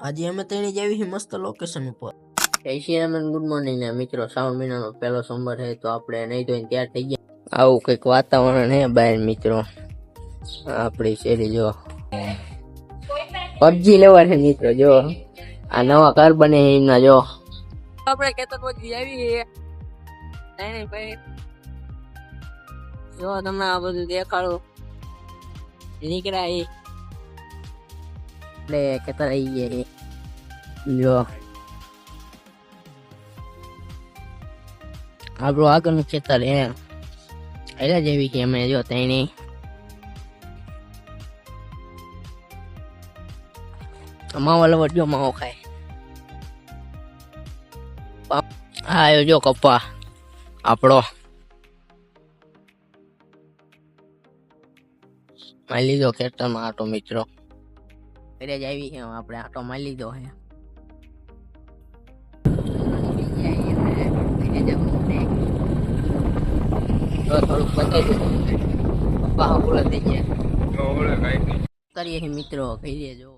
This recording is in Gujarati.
આજે અમે તેણી જેવી મસ્ત લોકેશન ઉપર ગુડ મોર્નિંગ ને મિત્રો, શ્રાવણ મહિનાનો પહેલો સોમવાર છે તો આપણે નહીં ધોઈને તૈયાર થઈ ગયા. આવું કંઈક વાતાવરણ હે બહાર મિત્રો. આપણી શેરી જો પબજી લેવા છે મિત્રો. જો આ નવા ઘર બને એમના જો આપણે કેતન પહોંચી આવી ભાઈ. જો તમને આ બધું દેખાડું નીકળ્યા એટલે કેતન આવી ગયા જો આપણું આગળનું ખેતર એમ એટલે જેવી કે અમે જો તેની માવો લવટ જો માવો ખાય. આવ્યો જો કપ્પા આપણો મારી લીધો ખેતરમાં આટો મિત્રો. એટલે જ આવી છે આપણે આટો મારી લીધો હે. થોડુંક બતાવી દઉં પપ્પા બોલા થઈ ગયા કરીએ મિત્રો કહીએ જો